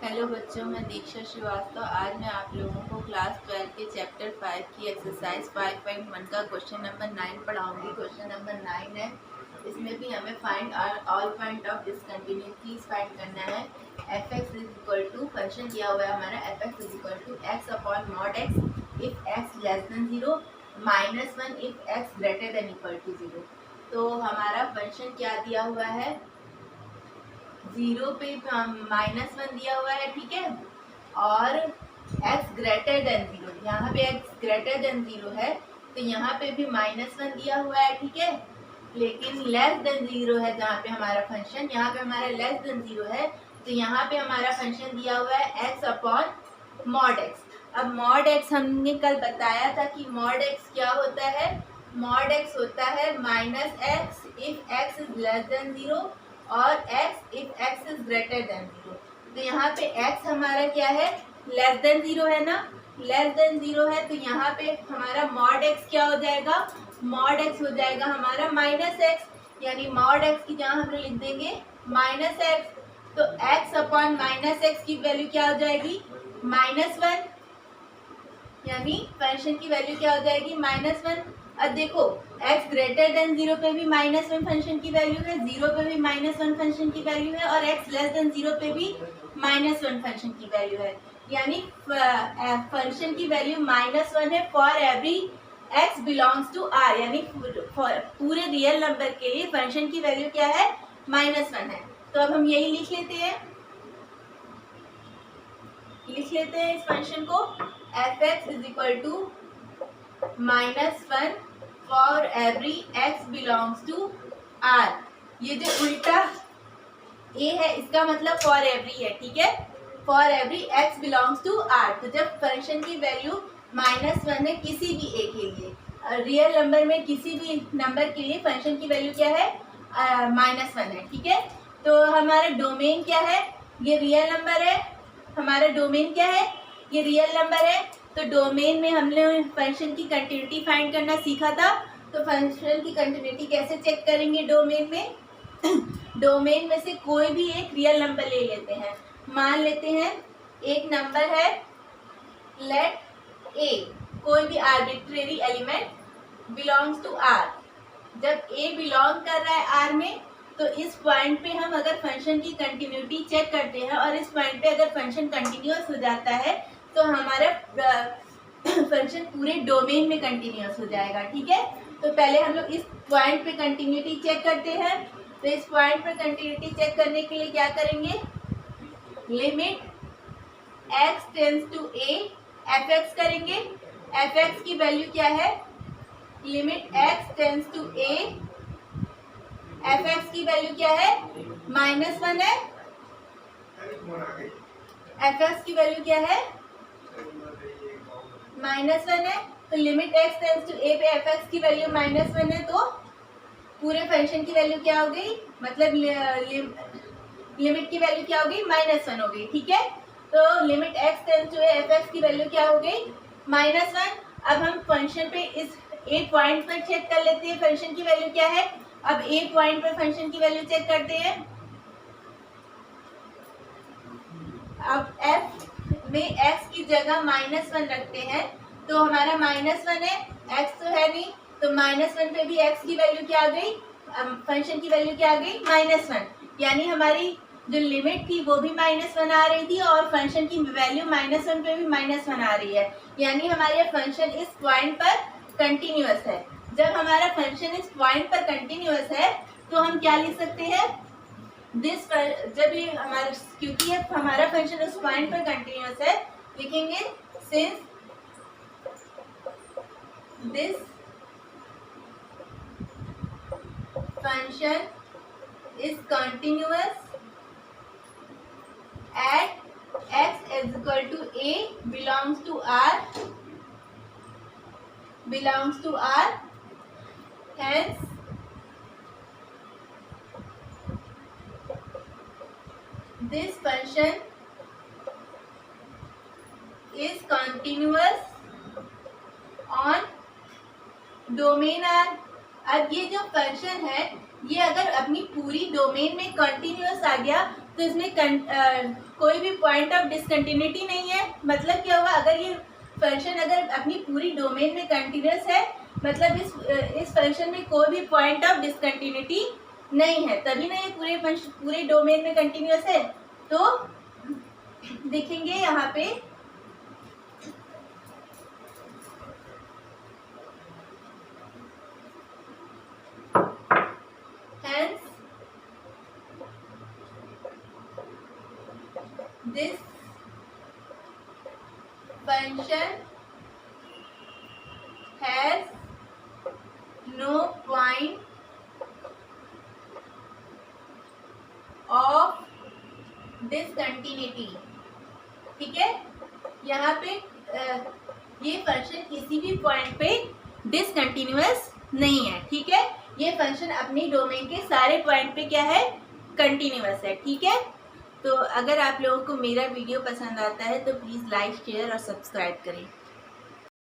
Hello बच्चों, मैं दीक्षा श्रीवास्तव। आज मैं आप लोगों को क्लास 12 के चैप्टर 5 की एक्सरसाइज 5.1 का क्वेश्चन नंबर 9 पढ़ाऊंगी। क्वेश्चन नंबर 9 है, इसमें भी हमें find all point of discontinuities find करना है। F x is equal to function दिया हुआ है हमारा f x is equal to x upon mod x if x less than 0 -1 if x greater than equal to 0। तो हमारा function क्या दिया हुआ है, 0 पे -1 दिया हुआ है, ठीक है, और x ग्रेटर देन 0, यहाँ पे x ग्रेटर देन 0 है तो यहाँ पे भी -1 दिया हुआ है, ठीक है, लेकिन लेस देन 0 है जहाँ पे हमारा फंक्शन, यहाँ पे हमारा लेस देन 0 है तो यहाँ पे हमारा फंक्शन दिया हुआ है x अपॉन मॉड x। अब मॉड x हमने कल बताया था कि मॉड x क्या होता है, मॉड x होता है -x if x is less than 0 और x if x is greater than 0। तो यहाँ पे x हमारा क्या है, लेस देन 0 है ना, लेस देन 0 है तो यहाँ पे हमारा मॉड x क्या हो जाएगा, मॉड x हो जाएगा हमारा -x, यानी मॉड x की जहाँ हम लिख देंगे -x, तो x अपॉन -x की वैल्यू क्या हो जाएगी, -1, यानी फंक्शन की वैल्यू क्या हो जाएगी, -1। अब देखो x ग्रेटर देन 0 पे भी -1 फंक्शन की वैल्यू है, 0 पे भी -1 फंक्शन की वैल्यू है और x लेस देन 0 पे भी -1 फंक्शन की वैल्यू है, यानी फंक्शन की वैल्यू -1 है for every x belongs to r, यानी पूरे रियल नंबर के लिए फंक्शन की वैल्यू क्या है, -1 है। तो अब हम यही लिख लेते हैं इस फंक्शन को, f x is equal to -1 for every x belongs to r। ये जो उल्टा a है इसका मतलब फॉर एवरी है, ठीक है, for every x belongs to r। तो जब फंक्शन की वैल्यू -1 है किसी भी a के लिए, रियल नंबर में किसी भी नंबर के लिए फंक्शन की वैल्यू क्या है, -1 है, ठीक है। तो हमारा डोमेन क्या है, ये रियल नंबर है, हमारा डोमेन क्या है, ये रियल नंबर है। तो डोमेन में हमने फंक्शन की कंटिन्यूटी फाइंड करना सीखा था। तो फंक्शन की कंटिन्यूटी कैसे चेक करेंगे डोमेन में, डोमेन में से कोई भी एक रियल नंबर ले लेते हैं। मान लेते हैं एक नंबर है, लेट a, कोई भी arbitrary element belongs to r। जब a बिलोंग कर रहा है r में तो इस पॉइंट पे हम अगर फंक्शन की कंटिन्यूटी चेक करते हैं और इस पॉइंट पे अगर फंक्शन कंटिन्यूअस हो जाता है तो हमारा फंक्शन पूरे डोमेन में कंटिन्यूअस हो जाएगा, ठीक है। तो पहले हम लोग इस पॉइंट पे कंटिन्यूटी चेक करते हैं। तो इस पॉइंट पे कंटिन्यूटी चेक करने के लिए क्या करेंगे, limit x tends to a f x करेंगे। एफ एक्स की वैल्यू क्या है, limit x tends to a, f x की वैल्यू क्या है, -1 है, एफ एक्स की वैल्यू क्या है, -1 है। तो limit x tends to a पे एफ एक्स की वैल्यू -1 है तो पूरे फंक्शन की वैल्यू क्या हो गई, मतलब लिमिट की वैल्यू क्या हो गई, -1 हो गई, ठीक है। तो limit x tends to a f x की वैल्यू क्या हो गई, -1। अब हम फंक्शन पे इस एक पॉइंट पर चेक कर लेते हैं फंक्शन की वैल्यू क्या है। अब एक पॉइंट पर फंक्शन की वैल्यू चेक करते हैं। अब f में x की जगह -1 रखते हैं तो हमारा -1 है, x तो है नहीं, तो -1 पे भी x की वैल्यू क्या आ गई, फंक्शन की वैल्यू क्या आ गई, -1, यानी हमारी जो लिमिट थी वो भी -1 आ रही थी और फंक्शन की वैल्यू -1 पे भी -1 आ रही है, यानी हमारा फंक्शन इस पॉइंट पर कंटिन्यूअस है। जब हमारा फंक्शन इस पॉइंट पर कंटिन्यूअस है तो हम क्या लिख सकते हैं, दिस जब ये हमारा, क्योंकि हमारा फंक्शन उस पॉइंट पर कंटिन्यूअस है, लिखेंगे since this function is continuous at x is equal to a belongs to r, hence this function is continuous on domain r। अब ये जो फंक्शन है ये अगर अपनी पूरी डोमेन में कंटिन्यूअस आ गया तो इसमें कोई भी पॉइंट ऑफ डिसकंटिन्यूटी नहीं है। मतलब क्या हुआ, अगर ये फंक्शन अगर अपनी पूरी डोमेन में कंटिन्यूस है, मतलब इस फंक्शन में कोई भी पॉइंट ऑफ डिसकंटिन्यूटी नहीं है, तभी ना ये पूरे डोमेन में कंटिन्यूस है। तो देखेंगे यहाँ पे hence this function has no point of discontinuity। ठीक है, यहाँ पे ये फंक्शन किसी भी पॉइंट पे डिसकंटिन्यूअस नहीं है। ठीक है, ये फंक्शन अपनी डोमेन के सारे पॉइंट पे क्या है, कंटिन्यूअस है। ठीक है, तो अगर आप लोगों को मेरा वीडियो पसंद आता है तो प्लीज़ लाइक शेयर और सब्सक्राइब करें।